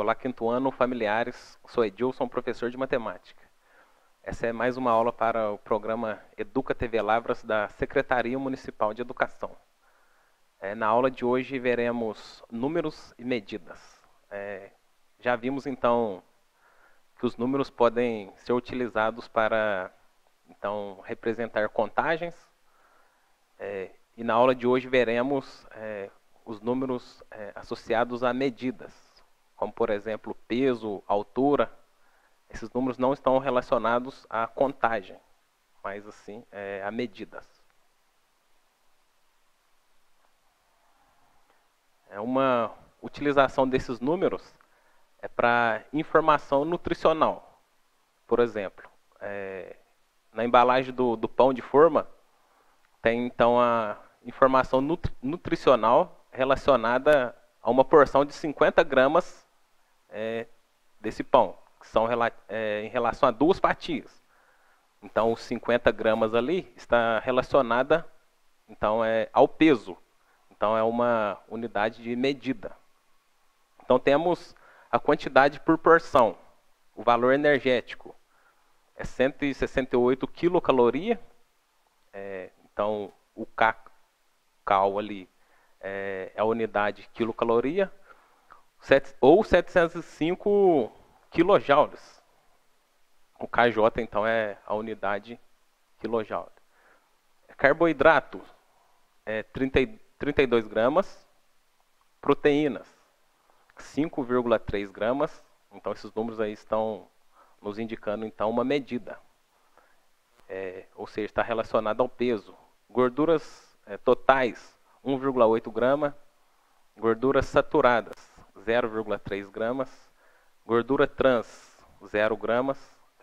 Olá, quinto ano, familiares. Sou Edilson, professor de matemática. Essa é mais uma aula para o programa Educa TV Lavras da Secretaria Municipal de Educação. Na aula de hoje veremos números e medidas. Já vimos então que os números podem ser utilizados para então representar contagens. E na aula de hoje veremos os números associados a medidas, como por exemplo peso, altura. Esses números não estão relacionados à contagem, mas assim a medidas. Uma utilização desses números é para informação nutricional. Por exemplo, na embalagem do pão de forma tem então a informação nutricional relacionada a uma porção de 50 gramas desse pão, que são em relação a duas fatias. Então, os 50 gramas ali está relacionada então, ao peso. Então, é uma unidade de medida. Então, temos a quantidade por porção. O valor energético é 168 quilocaloria. Então, o kcal ali é a unidade quilocaloria, ou 705 quilojoules. O kJ, então, é a unidade quilojoule. Carboidrato é 32 gramas. Proteínas, 5,3 gramas. Então, esses números aí estão nos indicando, então, uma medida. Ou seja, está relacionado ao peso. Gorduras totais, 1,8 grama. Gorduras saturadas, 0,3 gramas. Gordura trans, 0 gramas.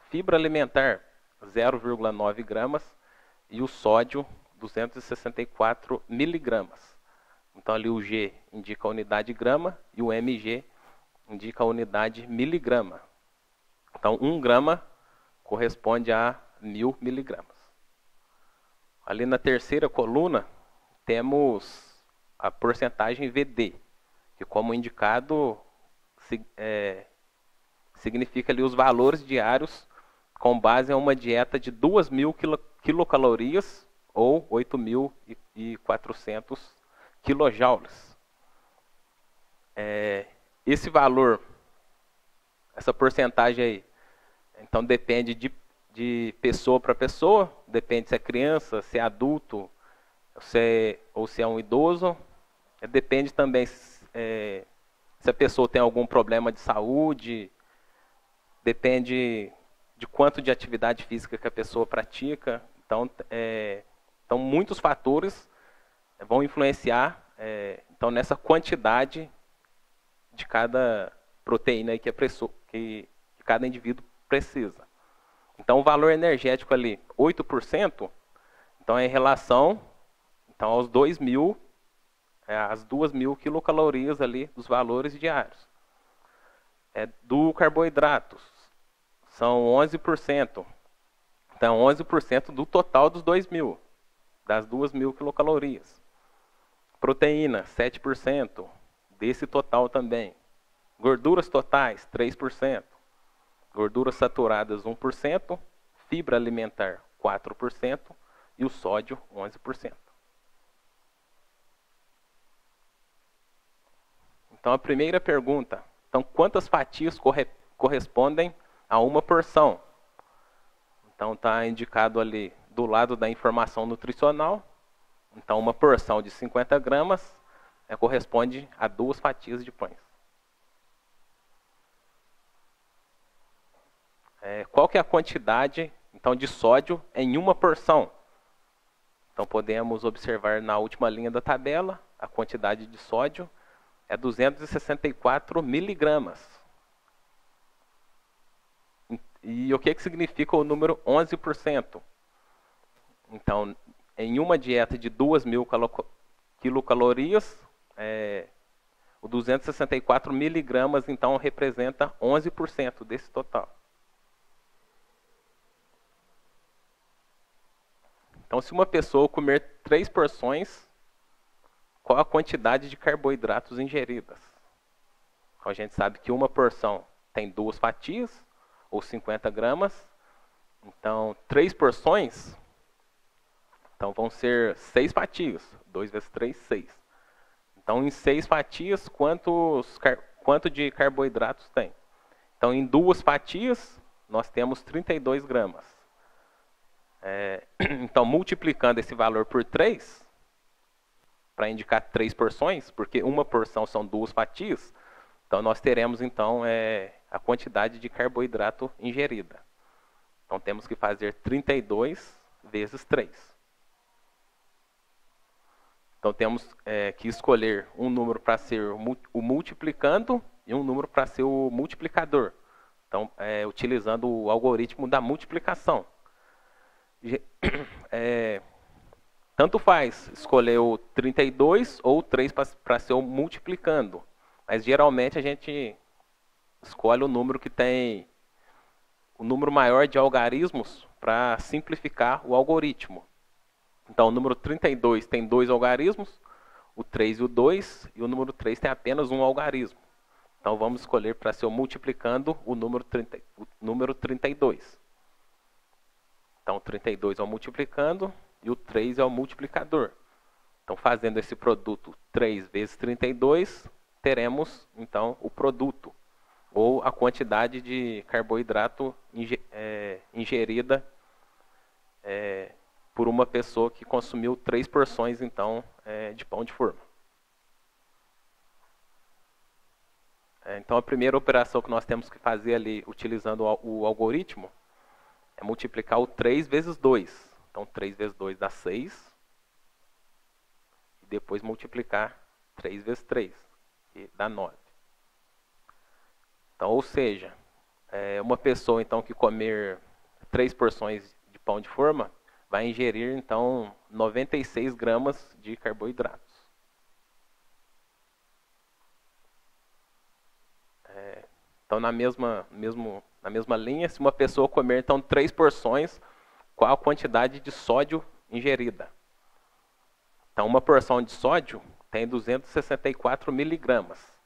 Fibra alimentar, 0,9 gramas. E o sódio, 264 miligramas. Então, ali o G indica a unidade grama e o mg indica a unidade miligrama. Então, 1 grama corresponde a 1000 miligramas. Ali na terceira coluna, temos a porcentagem VD, que como indicado, significa ali os valores diários com base em uma dieta de 2.000 quilocalorias ou 8.400 quilojoules. Esse valor, essa porcentagem aí, então depende de pessoa para pessoa, depende se é criança, se é adulto, ou se é um idoso. Depende também se a pessoa tem algum problema de saúde, depende de quanto de atividade física que a pessoa pratica. Então, muitos fatores vão influenciar então, nessa quantidade de cada proteína aí que cada indivíduo precisa. Então, o valor energético ali, 8%, então é em relação então, aos 2.000, às 2.000 quilocalorias ali dos valores diários. Do carboidratos, são 11%. Então, 11% do total dos 2.000, das 2.000 quilocalorias. Proteína, 7%, desse total também. Gorduras totais, 3%. Gorduras saturadas, 1%. Fibra alimentar, 4%. E o sódio, 11%. Então, a primeira pergunta. Então, quantas fatias correspondem a uma porção? Então, está indicado ali do lado da informação nutricional. Então, uma porção de 50 gramas corresponde a 2 fatias de pães. Qual que é a quantidade então, de sódio em uma porção? Então, podemos observar na última linha da tabela, a quantidade de sódio é 264 miligramas. E o que significa o número 11%? Então, em uma dieta de 2.000 quilocalorias, o 264 miligramas, então, representa 11% desse total. Então, se uma pessoa comer 3 porções, qual a quantidade de carboidratos ingeridas? Então, a gente sabe que uma porção tem 2 fatias, ou 50 gramas. Então, 3 porções, então vão ser 6 fatias. 2 vezes 3, 6. Então, em 6 fatias, quanto de carboidratos tem? Então, em 2 fatias, nós temos 32 gramas. Então, multiplicando esse valor por 3, para indicar 3 porções, porque uma porção são 2 fatias, então nós teremos então a quantidade de carboidrato ingerida. Então, temos que fazer 32 vezes 3. Então, temos que escolher um número para ser o multiplicando e um número para ser o multiplicador. Então, utilizando o algoritmo da multiplicação. Tanto faz escolher o 32 ou o 3 para ser o multiplicando. Mas, geralmente, a gente escolhe o número que tem o número maior de algarismos para simplificar o algoritmo. Então, o número 32 tem 2 algarismos, o 3 e o 2, e o número 3 tem apenas um algarismo. Então, vamos escolher para ser o multiplicando o número 32. Então, o 32 é o multiplicando e o 3 é o multiplicador. Então, fazendo esse produto 3 vezes 32, teremos, então, o produto, ou a quantidade de carboidrato ingerida por uma pessoa que consumiu 3 porções, então, de pão de forma. Então, a primeira operação que nós temos que fazer ali, utilizando o algoritmo, é multiplicar o 3 vezes 2. Então, 3 vezes 2 dá 6. E depois multiplicar 3 vezes 3, que dá 9. Então, ou seja, uma pessoa então, que comer 3 porções de pão de forma, vai ingerir, então, 96 gramas de carboidratos. Então, na mesma linha, se uma pessoa comer, então, 3 porções, qual a quantidade de sódio ingerida? Então, uma porção de sódio tem 264 miligramas.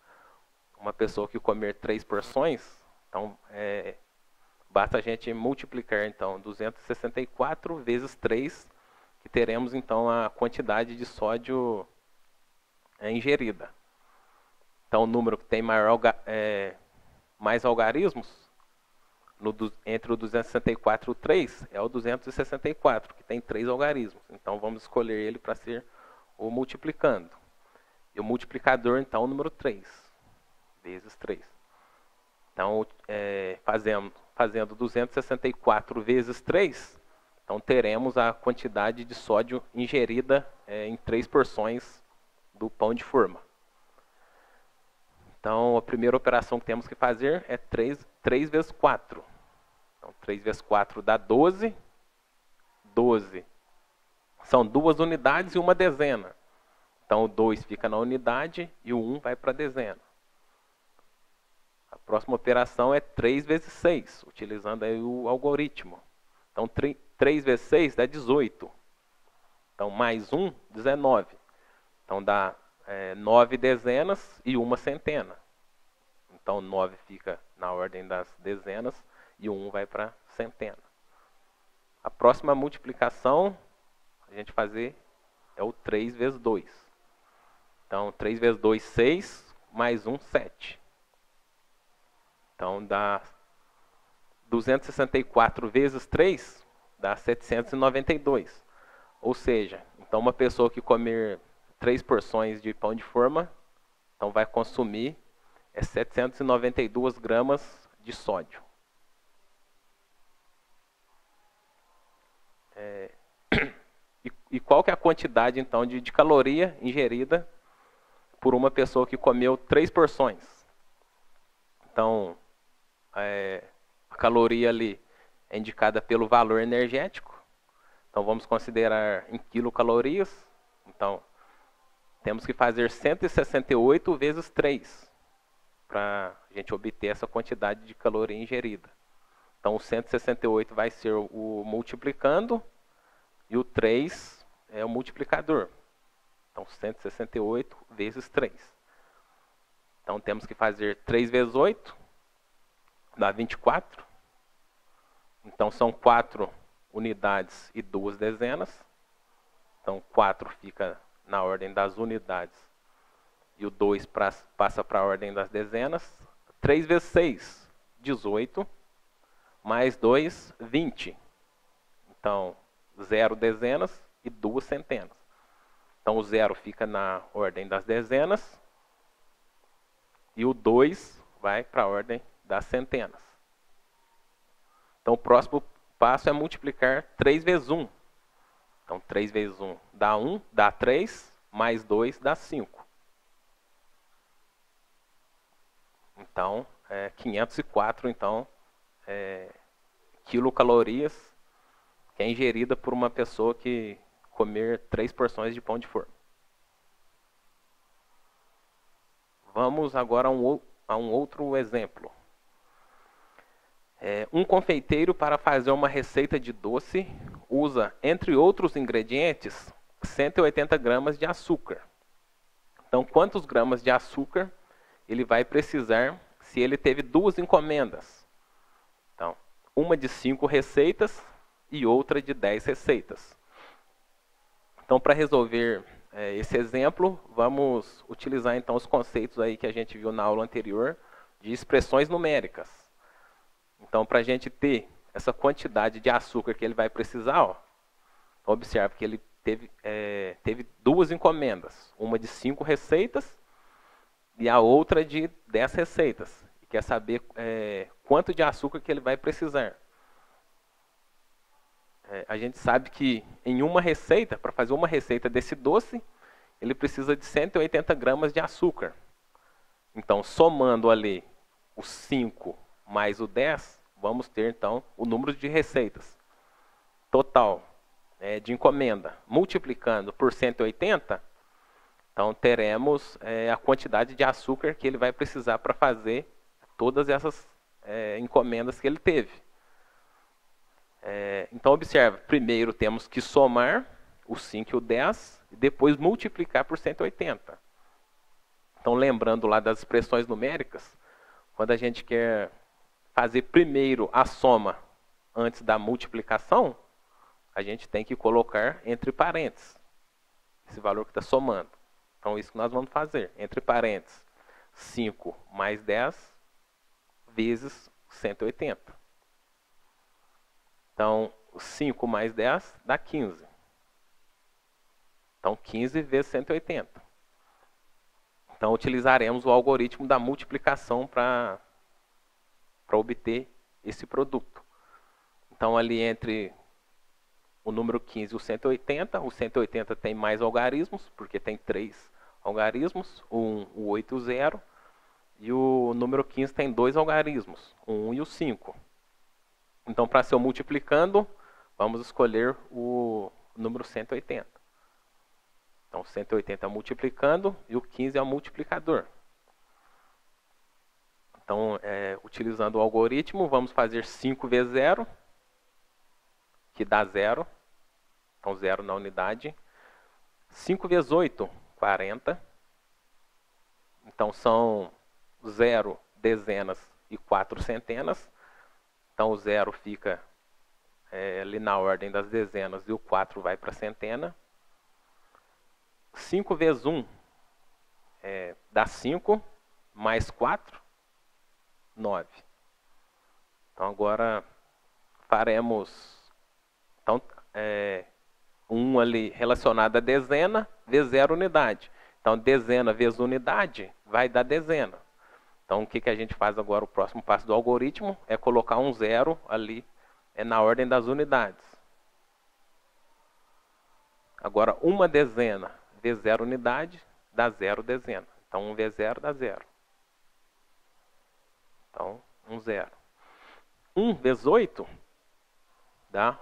Uma pessoa que comer 3 porções, então, basta a gente multiplicar, então, 264 vezes 3, que teremos, então, a quantidade de sódio ingerida. Então, o número que tem mais algarismos, entre o 264 e o 3, é o 264, que tem 3 algarismos. Então, vamos escolher ele para ser o multiplicando. E o multiplicador, então, o número 3, vezes 3. Então, fazendo 264 vezes 3, então teremos a quantidade de sódio ingerida em 3 porções do pão de forma. Então, a primeira operação que temos que fazer é 3 vezes 4. Então, 3 vezes 4 dá 12. 12 são 2 unidades e uma dezena. Então, o 2 fica na unidade e o 1 vai para a dezena. A próxima operação é 3 vezes 6, utilizando aí o algoritmo. Então, 3 vezes 6 dá 18. Então, mais 1, 19. Então, dá 9 dezenas e uma centena. Então, 9 fica na ordem das dezenas e o 1 vai para a centena. A próxima multiplicação a gente fazer é o 3 vezes 2. Então, 3 vezes 2, 6, mais 1, 7. Então, dá 264 vezes 3, dá 792. Ou seja, então uma pessoa que comer 3 porções de pão de forma, então vai consumir 792 gramas de sódio. E qual que é a quantidade, então, de caloria ingerida por uma pessoa que comeu 3 porções? Então, a caloria ali é indicada pelo valor energético. Então, vamos considerar em quilocalorias. Então, temos que fazer 168 vezes 3 para a gente obter essa quantidade de caloria ingerida. Então, o 168 vai ser o multiplicando e o 3 é o multiplicador. Então, 168 vezes 3. Então temos que fazer 3 vezes 8, dá 24. Então são 4 unidades e 2 dezenas. Então 4 fica na ordem das unidades e o 2 passa para a ordem das dezenas. 3 vezes 6, 18, mais 2, 20. Então 0 dezenas e 2 centenas. Então o 0 fica na ordem das dezenas e o 2 vai para a ordem das centenas. Então o próximo passo é multiplicar 3 vezes 1. Então 3 vezes 1 dá 1, dá 3, mais 2 dá 5. Então 504 então, quilocalorias que é ingerida por uma pessoa que comer 3 porções de pão de forma. Vamos agora a um outro exemplo. Um confeiteiro, para fazer uma receita de doce, usa, entre outros ingredientes, 180 gramas de açúcar. Então, quantos gramas de açúcar ele vai precisar se ele teve 2 encomendas? Então, uma de 5 receitas e outra de 10 receitas. Então, para resolver esse exemplo, vamos utilizar então os conceitos aí que a gente viu na aula anterior de expressões numéricas. Então, para a gente ter essa quantidade de açúcar que ele vai precisar, ó, observe que ele teve 2 encomendas, uma de 5 receitas e a outra de 10 receitas. E quer saber quanto de açúcar que ele vai precisar. A gente sabe que em uma receita, para fazer uma receita desse doce, ele precisa de 180 gramas de açúcar. Então, somando ali os 5 mais o 10, vamos ter então o número de receitas total de encomenda. Multiplicando por 180, então teremos a quantidade de açúcar que ele vai precisar para fazer todas essas encomendas que ele teve. Então observe, primeiro temos que somar o 5 e o 10 e depois multiplicar por 180. Então lembrando lá das expressões numéricas, quando a gente quer fazer primeiro a soma antes da multiplicação, a gente tem que colocar entre parênteses esse valor que está somando. Então isso que nós vamos fazer, entre parênteses, 5 mais 10 vezes 180. Então 5 mais 10 dá 15. Então 15 vezes 180. Então utilizaremos o algoritmo da multiplicação para obter esse produto. Então ali entre o número 15 e o 180 tem mais algarismos, porque tem 3 algarismos, o 1, o 8 e o 0, e o número 15 tem 2 algarismos, o 1 e o 5. Então para ser multiplicando, vamos escolher o número 180. Então 180 multiplicando e o 15 é o multiplicador. Então, utilizando o algoritmo, vamos fazer 5 vezes 0, que dá 0. Então, 0 na unidade. 5 vezes 8, 40. Então, são 0 dezenas e 4 centenas. Então, o 0 fica ali na ordem das dezenas e o 4 vai para a centena. 5 vezes 1 dá 5, mais 4. 9. Então agora faremos 1 ali relacionado a dezena vezes 0 unidade. Então dezena vezes unidade vai dar dezena. Então o que a gente faz agora? O próximo passo do algoritmo é colocar um 0 ali na ordem das unidades. Agora 1 dezena vezes 0 unidade dá 0 dezena. Então 1 vezes 0 dá 0. Então, 0. 1 vezes 8 dá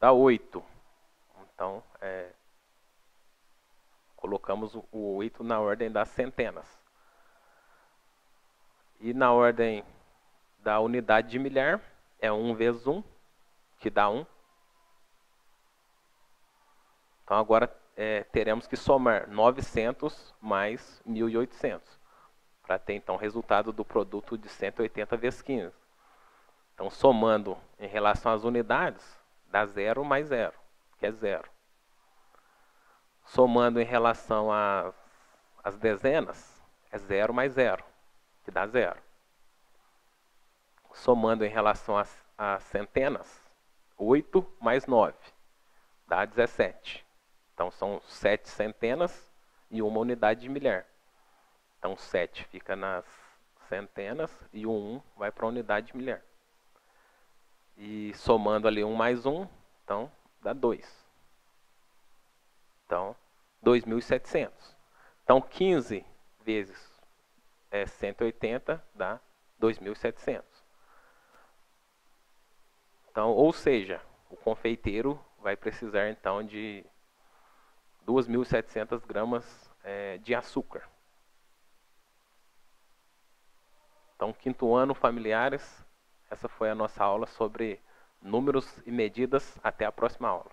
8. Então, colocamos o 8 na ordem das centenas. E na ordem da unidade de milhar, é 1 vezes 1, que dá 1. Então, agora teremos que somar 900 mais 1.800. para ter então o resultado do produto de 180 vezes 15. Então, somando em relação às unidades, dá 0 mais 0, que é 0. Somando em relação às dezenas, é 0 mais 0, que dá 0. Somando em relação às centenas, 8 mais 9, dá 17. Então, são 7 centenas e uma unidade de milhar. Então, 7 fica nas centenas e o 1 vai para a unidade de milhar. E somando ali 1 mais 1, então dá 2. Então, 2.700. Então, 15 vezes 180 dá 2.700. Então, ou seja, o confeiteiro vai precisar então de 2.700 gramas de açúcar. Então, quinto ano, familiares, essa foi a nossa aula sobre números e medidas. Até a próxima aula.